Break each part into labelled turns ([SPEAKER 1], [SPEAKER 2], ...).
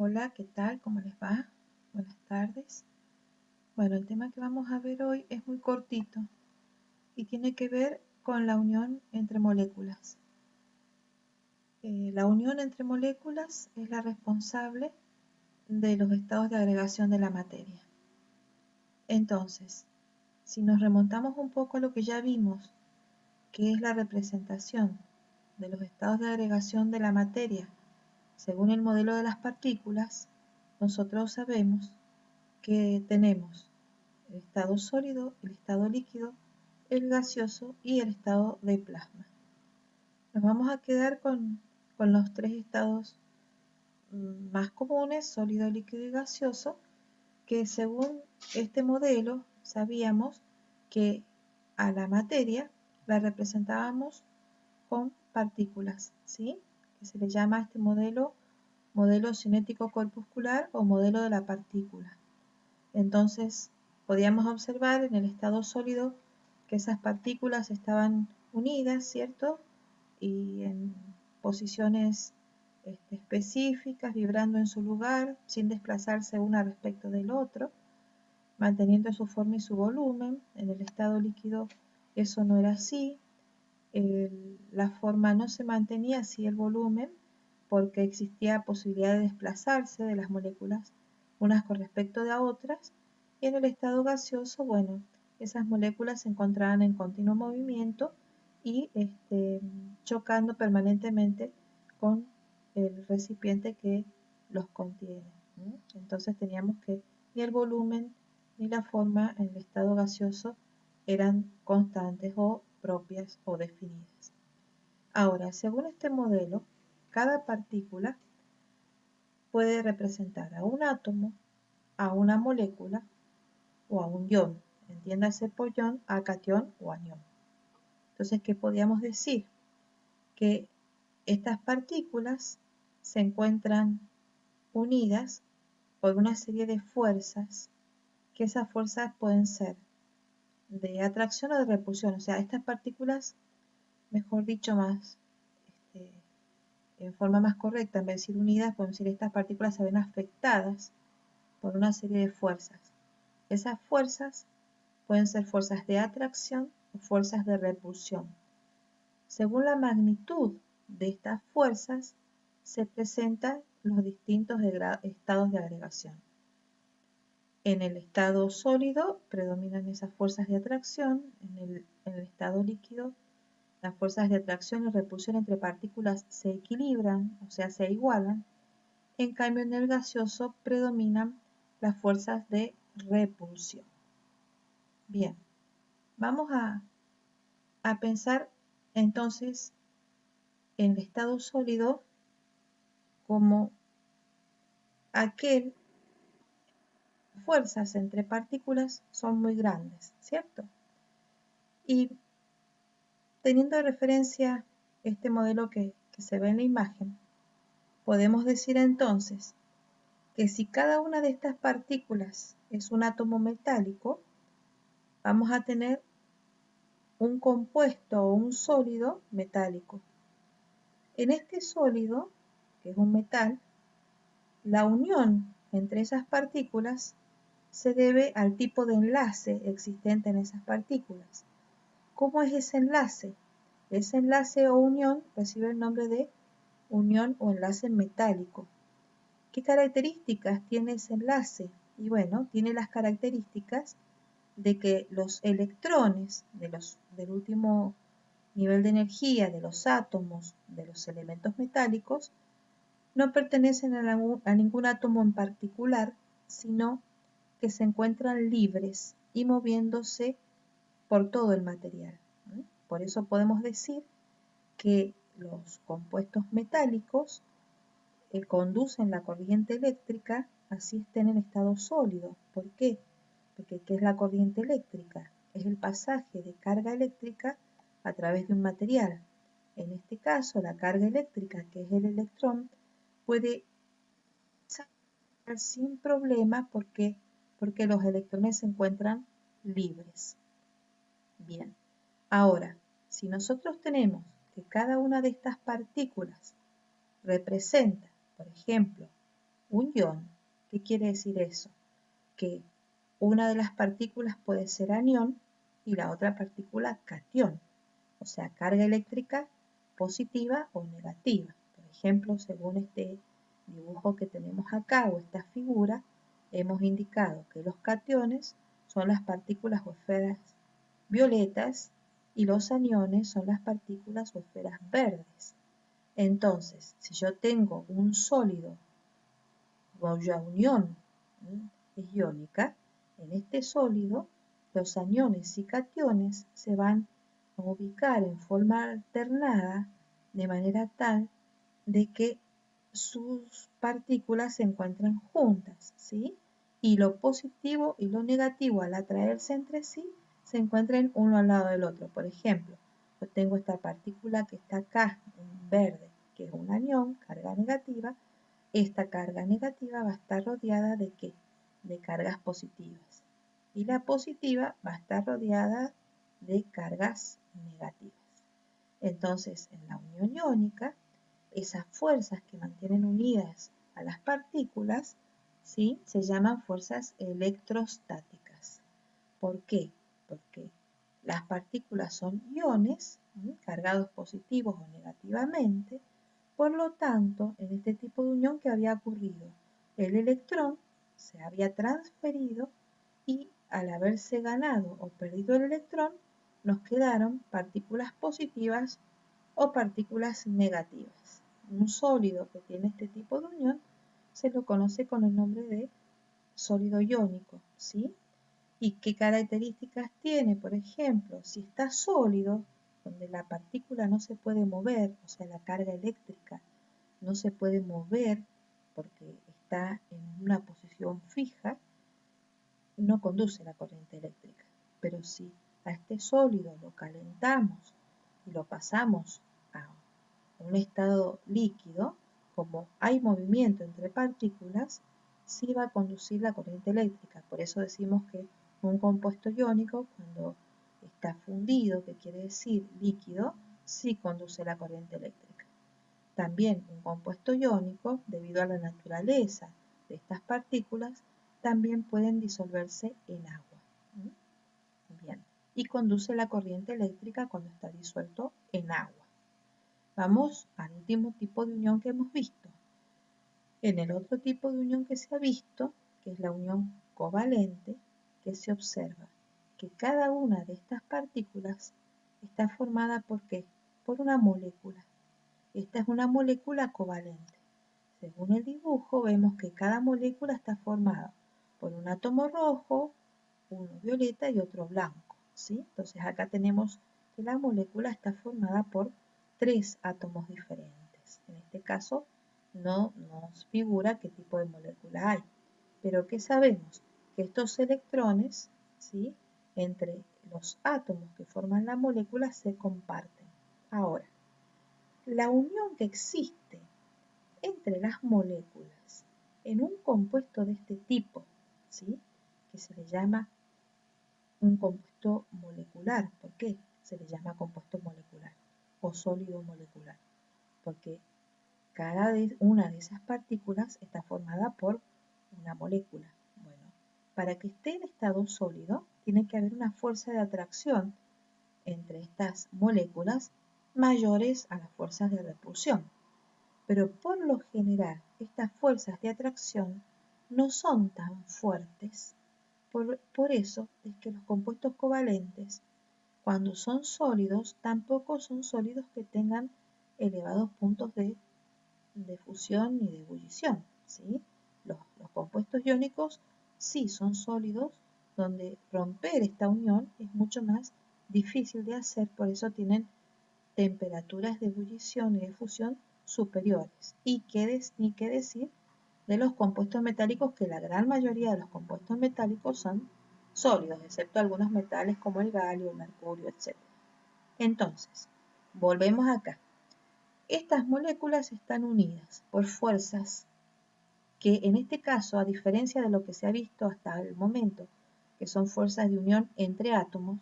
[SPEAKER 1] Hola, ¿qué tal? ¿Cómo les va? Buenas tardes. Bueno, el tema que vamos a ver hoy es muy cortito y tiene que ver con la unión entre moléculas. La unión entre moléculas es la responsable de los estados de agregación de la materia. Entonces, si nos remontamos un poco a lo que ya vimos, que es la representación de los estados de agregación de la materia según el modelo de las partículas, nosotros sabemos que tenemos el estado sólido, el estado líquido, el gaseoso y el estado de plasma. Nos vamos a quedar con los tres estados más comunes, sólido, líquido y gaseoso, que según este modelo sabíamos que a la materia la representábamos con partículas, ¿sí? Que se le llama a este modelo cinético corpuscular o modelo de la partícula. Entonces, podíamos observar en el estado sólido que esas partículas estaban unidas, ¿cierto? Y en posiciones específicas, vibrando en su lugar, sin desplazarse una respecto del otro, manteniendo su forma y su volumen. En el estado líquido eso no era así. La forma no se mantenía así el volumen, porque existía posibilidad de desplazarse de las moléculas unas con respecto de a otras, y en el estado gaseoso, bueno, esas moléculas se encontraban en continuo movimiento y chocando permanentemente con el recipiente que los contiene. Entonces teníamos que ni el volumen ni la forma en el estado gaseoso eran constantes o propias o definidas. Ahora, según este modelo, cada partícula puede representar a un átomo, a una molécula o a un ion. Entiéndase por ion a catión o anión. Entonces, ¿qué podríamos decir? Que estas partículas se encuentran unidas por una serie de fuerzas, que esas fuerzas pueden ser de atracción o de repulsión. O sea, estas partículas, mejor dicho, más en forma más correcta, en vez de decir unidas, podemos decir estas partículas se ven afectadas por una serie de fuerzas. Esas fuerzas pueden ser fuerzas de atracción o fuerzas de repulsión. Según la magnitud de estas fuerzas, se presentan los distintos estados de agregación. En el estado sólido predominan esas fuerzas de atracción, en el estado líquido las fuerzas de atracción y repulsión entre partículas se equilibran, o sea, se igualan. En cambio, en el gaseoso predominan las fuerzas de repulsión. Bien, vamos a pensar entonces en el estado sólido como aquel fuerzas entre partículas son muy grandes, ¿cierto? Y teniendo de referencia este modelo que se ve en la imagen, podemos decir entonces que si cada una de estas partículas es un átomo metálico, vamos a tener un compuesto o un sólido metálico. En este sólido, que es un metal, la unión entre esas partículas se debe al tipo de enlace existente en esas partículas. ¿Cómo es ese enlace? Ese enlace o unión recibe el nombre de unión o enlace metálico. ¿Qué características tiene ese enlace? Y bueno, tiene las características de que los electrones del último nivel de energía de los átomos de los elementos metálicos no pertenecen a ningún átomo en particular, sino que se encuentran libres y moviéndose por todo el material. Por eso podemos decir que los compuestos metálicos conducen la corriente eléctrica así estén en estado sólido. ¿Por qué? Porque ¿qué es la corriente eléctrica? Es el pasaje de carga eléctrica a través de un material. En este caso, la carga eléctrica, que es el electrón, puede salir sin problema porque los electrones se encuentran libres. Bien, ahora, si nosotros tenemos que cada una de estas partículas representa, por ejemplo, un ion. ¿Qué quiere decir eso? Que una de las partículas puede ser anión y la otra partícula catión, o sea, carga eléctrica positiva o negativa. Por ejemplo, según este dibujo que tenemos acá o esta figura, hemos indicado que los cationes son las partículas o esferas violetas y los aniones son las partículas o esferas verdes. Entonces, si yo tengo un sólido cuya unión es iónica, en este sólido los aniones y cationes se van a ubicar en forma alternada de manera tal de que sus partículas se encuentran juntas, ¿sí? Y lo positivo y lo negativo al atraerse entre sí se encuentran uno al lado del otro. Por ejemplo, yo tengo esta partícula que está acá en verde, que es un anión, carga negativa. Esta carga negativa va a estar rodeada ¿de qué? De cargas positivas. Y la positiva va a estar rodeada de cargas negativas. Entonces, en la unión iónica, esas fuerzas que mantienen unidas a las partículas, ¿sí? Se llaman fuerzas electrostáticas. ¿Por qué? Porque las partículas son iones, cargados positivos o negativamente. Por lo tanto, en este tipo de unión, ¿qué había ocurrido? El electrón se había transferido y al haberse ganado o perdido el electrón, nos quedaron partículas positivas o partículas negativas. Un sólido que tiene este tipo de unión se lo conoce con el nombre de sólido iónico, ¿sí? ¿Y qué características tiene? Por ejemplo, si está sólido, donde la partícula no se puede mover, o sea, la carga eléctrica no se puede mover porque está en una posición fija, no conduce la corriente eléctrica. Pero si a este sólido lo calentamos y lo pasamos a un estado líquido, como hay movimiento entre partículas, sí va a conducir la corriente eléctrica. Por eso decimos que un compuesto iónico, cuando está fundido, que quiere decir líquido, sí conduce la corriente eléctrica. También un compuesto iónico, debido a la naturaleza de estas partículas, también pueden disolverse en agua. Bien. Y conduce la corriente eléctrica cuando está disuelto en agua. Vamos al último tipo de unión que hemos visto. En el otro tipo de unión que se ha visto, que es la unión covalente, que se observa que cada una de estas partículas está formada ¿por qué? Por una molécula. Esta es una molécula covalente. Según el dibujo vemos que cada molécula está formada por un átomo rojo, uno violeta y otro blanco, ¿sí? Entonces acá tenemos que la molécula está formada por 3 átomos diferentes. En este caso no nos figura qué tipo de molécula hay. Pero ¿qué sabemos? Que estos electrones, ¿sí? Entre los átomos que forman la molécula se comparten. Ahora, la unión que existe entre las moléculas en un compuesto de este tipo, ¿sí? Que se le llama un compuesto molecular. ¿Por qué se le llama compuesto molecular o sólido molecular? Porque cada una de esas partículas está formada por una molécula. Bueno, para que esté en estado sólido, tiene que haber una fuerza de atracción entre estas moléculas mayores a las fuerzas de repulsión. Pero por lo general, estas fuerzas de atracción no son tan fuertes. Por eso es que los compuestos covalentes, cuando son sólidos, tampoco son sólidos que tengan elevados puntos de fusión y de ebullición, ¿sí? Los compuestos iónicos sí son sólidos, donde romper esta unión es mucho más difícil de hacer, por eso tienen temperaturas de ebullición y de fusión superiores. Y ni qué decir de los compuestos metálicos, que la gran mayoría de los compuestos metálicos son sólidos, excepto algunos metales como el galio, el mercurio, etc. Entonces, volvemos acá. Estas moléculas están unidas por fuerzas que en este caso, a diferencia de lo que se ha visto hasta el momento, que son fuerzas de unión entre átomos,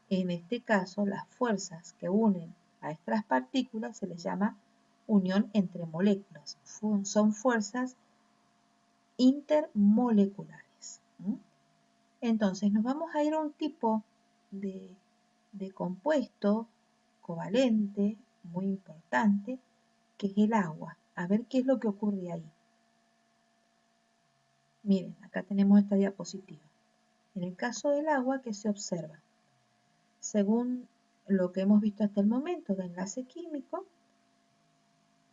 [SPEAKER 1] en este caso las fuerzas que unen a estas partículas se les llama unión entre moléculas. Son fuerzas intermoleculares. Entonces nos vamos a ir a un tipo de compuesto covalente muy importante, que es el agua. A ver qué es lo que ocurre ahí. Miren, acá tenemos esta diapositiva. En el caso del agua, ¿qué se observa? Según lo que hemos visto hasta el momento de enlace químico,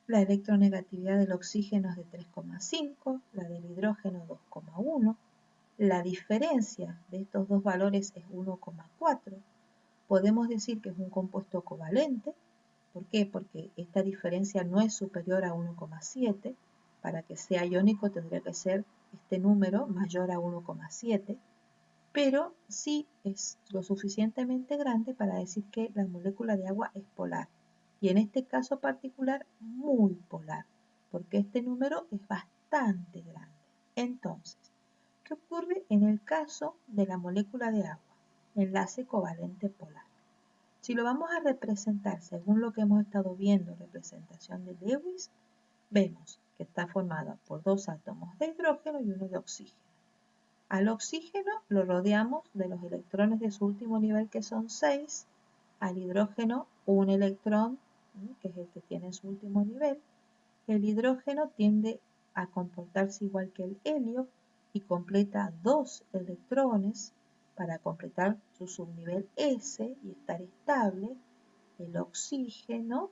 [SPEAKER 1] la electronegatividad del oxígeno es de 3,5, la del hidrógeno 2,1, la diferencia de estos dos valores es 1,4. Podemos decir que es un compuesto covalente. ¿Por qué? Porque esta diferencia no es superior a 1,7. Para que sea iónico tendría que ser este número mayor a 1,7, pero sí es lo suficientemente grande para decir que la molécula de agua es polar. Y en este caso particular, muy polar, porque este número es bastante grande. Entonces, ¿qué ocurre en el caso de la molécula de agua? Enlace covalente polar. Si lo vamos a representar según lo que hemos estado viendo, representación de Lewis, vemos que está formada por dos átomos de hidrógeno y uno de oxígeno. Al oxígeno lo rodeamos de los electrones de su último nivel, que son 6. Al hidrógeno, un electrón, que es el que tiene en su último nivel. El hidrógeno tiende a comportarse igual que el helio y completa 2 electrones para completar su subnivel S y estar estable. El oxígeno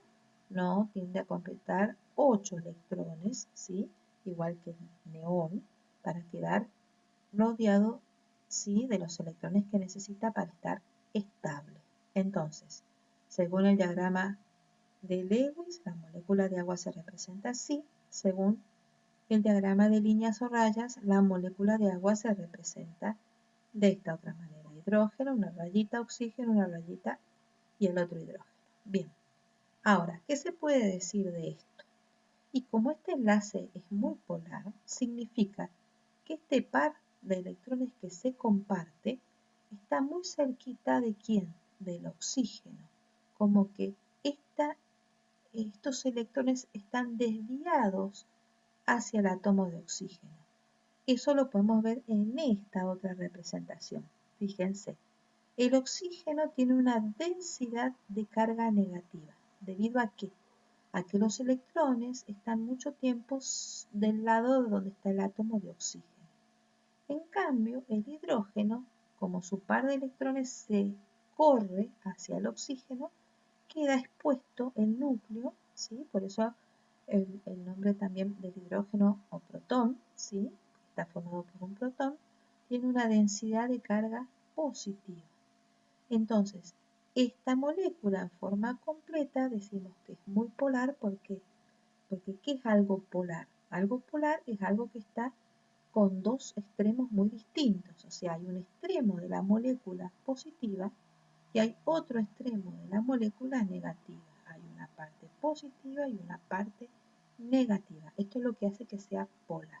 [SPEAKER 1] no tiende a completar 8 electrones, ¿sí? Igual que el neón, para quedar rodeado, ¿sí?, de los electrones que necesita para estar estable. Entonces, según el diagrama de Lewis, la molécula de agua se representa así. Según el diagrama de líneas o rayas, la molécula de agua se representa de esta otra manera. Hidrógeno, una rayita, oxígeno, una rayita y el otro hidrógeno. Bien, ahora, ¿qué se puede decir de esto? Y como este enlace es muy polar, significa que este par de electrones que se comparte está muy cerquita de ¿quién? Del oxígeno. Como que estos electrones están desviados hacia el átomo de oxígeno. Eso lo podemos ver en esta otra representación. Fíjense, el oxígeno tiene una densidad de carga negativa. ¿Debido a qué? A que los electrones están mucho tiempo del lado donde está el átomo de oxígeno. En cambio, el hidrógeno, como su par de electrones se corre hacia el oxígeno, queda expuesto el núcleo, ¿sí? Por eso el nombre también del hidrógeno o protón, ¿sí?, está formado por un protón, tiene una densidad de carga positiva. Entonces, esta molécula en forma completa decimos que es muy polar. ¿Por qué? Porque ¿qué es algo polar? Algo polar es algo que está con dos extremos muy distintos. O sea, hay un extremo de la molécula positiva y hay otro extremo de la molécula negativa. Hay una parte positiva y una parte negativa. Esto es lo que hace que sea polar.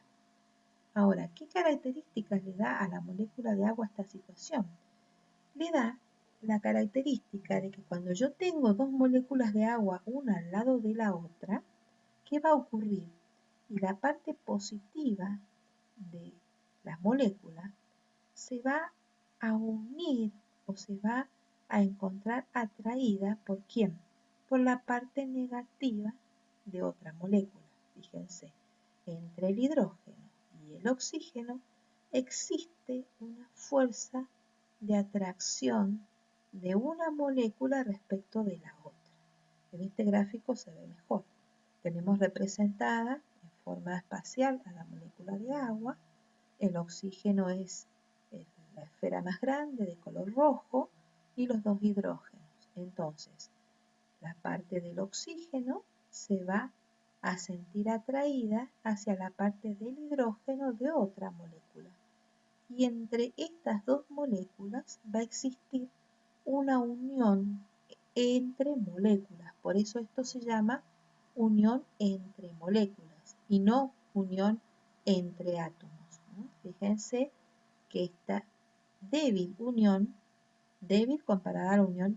[SPEAKER 1] Ahora, ¿qué características le da a la molécula de agua esta situación? Le da la característica de que cuando yo tengo dos moléculas de agua una al lado de la otra, ¿qué va a ocurrir? Y la parte positiva de las moléculas se va a unir o se va a encontrar atraída ¿por quién? Por la parte negativa de otra molécula. Fíjense, entre el hidrógeno y el oxígeno existe una fuerza de atracción de una molécula respecto de la otra. En este gráfico se ve mejor. Tenemos representada en forma espacial a la molécula de agua. El oxígeno es la esfera más grande de color rojo y los dos hidrógenos. Entonces, la parte del oxígeno se va a sentir atraída hacia la parte del hidrógeno de otra molécula. Y entre estas dos moléculas va a existir una unión entre moléculas. Por eso esto se llama unión entre moléculas y no unión entre átomos, ¿no? Fíjense que esta débil unión, débil comparada a la unión,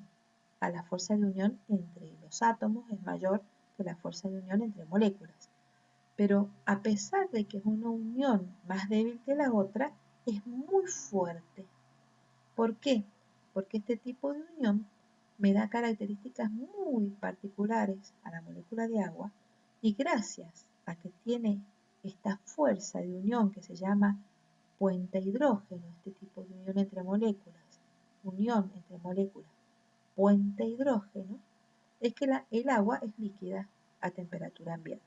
[SPEAKER 1] a la fuerza de unión entre los átomos, es mayor que la fuerza de unión entre moléculas. pero a pesar de que es una unión más débil que la otra, es muy fuerte. ¿Por qué? Porque este tipo de unión me da características muy particulares a la molécula de agua y gracias a que tiene esta fuerza de unión que se llama puente hidrógeno, este tipo de unión entre moléculas, puente hidrógeno, es que el agua es líquida a temperatura ambiente.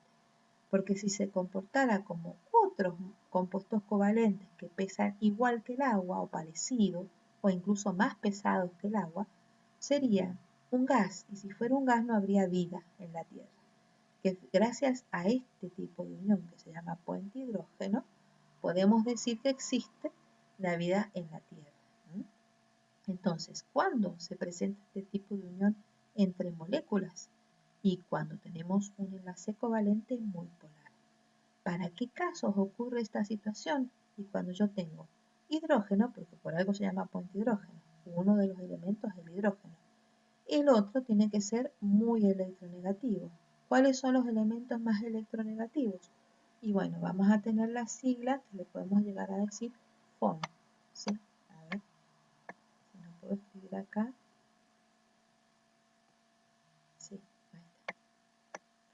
[SPEAKER 1] Porque si se comportara como otros compuestos covalentes que pesan igual que el agua o parecido, o incluso más pesados que el agua, sería un gas, y si fuera un gas no habría vida en la Tierra. Que gracias a este tipo de unión que se llama puente hidrógeno, podemos decir que existe la vida en la Tierra. Entonces, ¿cuándo se presenta este tipo de unión entre moléculas? Y cuando tenemos un enlace covalente muy polar. ¿Para qué casos ocurre esta situación? Y cuando yo tengo hidrógeno, porque por algo se llama puente hidrógeno, uno de los elementos es el hidrógeno. El otro tiene que ser muy electronegativo. ¿Cuáles son los elementos más electronegativos? Y bueno, vamos a tener la sigla que le podemos llegar a decir FON. ¿Sí? A ver, si no puedo escribir acá. Sí, ahí está.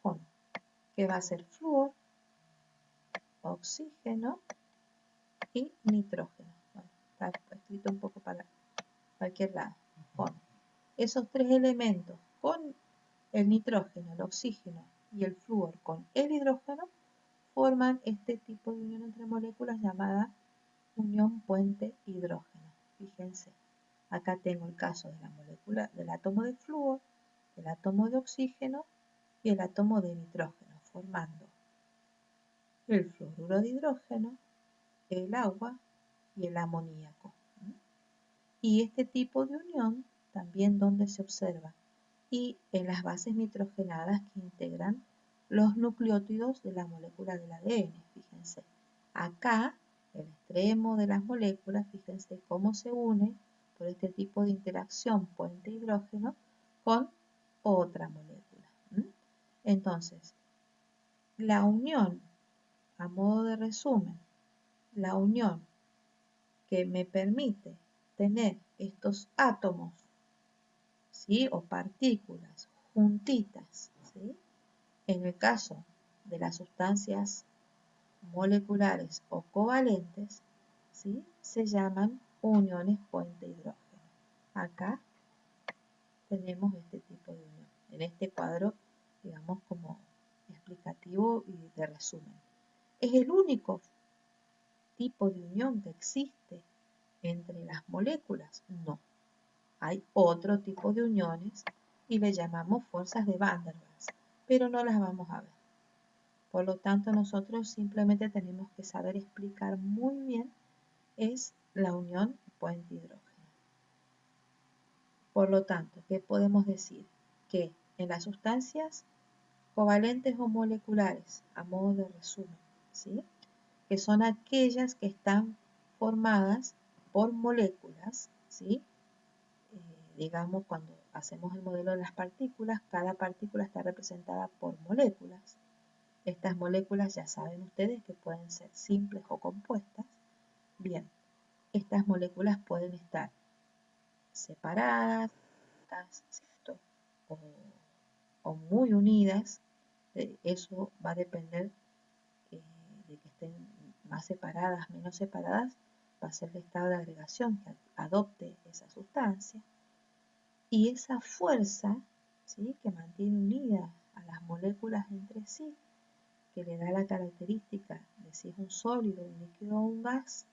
[SPEAKER 1] FON, que va a ser flúor, oxígeno y nitrógeno. Bueno, está escrito un poco para cualquier lado. FON. Esos tres elementos con el nitrógeno, el oxígeno y el flúor con el hidrógeno forman este tipo de unión entre moléculas llamada unión puente hidrógeno. Fíjense, acá tengo el caso de la molécula del átomo de flúor, el átomo de oxígeno y el átomo de nitrógeno, formando el fluoruro de hidrógeno, el agua y el amoníaco. Y este tipo de unión también donde se observa y en las bases nitrogenadas que integran los nucleótidos de la molécula del ADN. Fíjense, acá el extremo de las moléculas, fíjense cómo se une por este tipo de interacción puente hidrógeno con otra molécula. Entonces, la unión, a modo de resumen, la unión que me permite tener estos átomos, ¿sí? O partículas juntitas, ¿sí? En el caso de las sustancias moleculares o covalentes, ¿sí? Se llaman uniones puente hidrógeno. Acá tenemos este tipo de unión, en este cuadro, digamos, como explicativo y de resumen. ¿Es el único tipo de unión que existe entre las moléculas? No. Hay otro tipo de uniones y le llamamos fuerzas de Van der Waals, pero no las vamos a ver. Por lo tanto, nosotros simplemente tenemos que saber explicar muy bien es la unión puente hidrógeno. Por lo tanto, ¿qué podemos decir? Que en las sustancias covalentes o moleculares, a modo de resumen, ¿sí? Que son aquellas que están formadas por moléculas, ¿sí? Digamos, cuando hacemos el modelo de las partículas, cada partícula está representada por moléculas. Estas moléculas ya saben ustedes que pueden ser simples o compuestas. Bien, estas moléculas pueden estar separadas, ¿cierto? O muy unidas. Eso va a depender de que estén más separadas, menos separadas, va a ser el estado de agregación que adopte esa sustancia. Y esa fuerza, ¿sí? Que mantiene unidas a las moléculas entre sí, que le da la característica de si es un sólido, un líquido o un gas,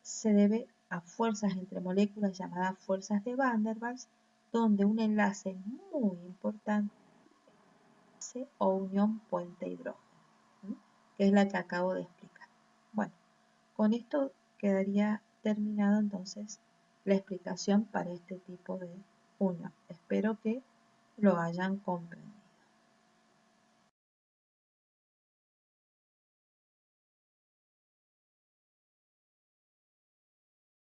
[SPEAKER 1] se debe a fuerzas entre moléculas llamadas fuerzas de Van der Waals, donde un enlace muy importante o unión puente hidrógeno, que es la que acabo de explicar. Bueno, con esto quedaría terminado entonces la explicación para este tipo de unión. Espero que lo hayan comprendido.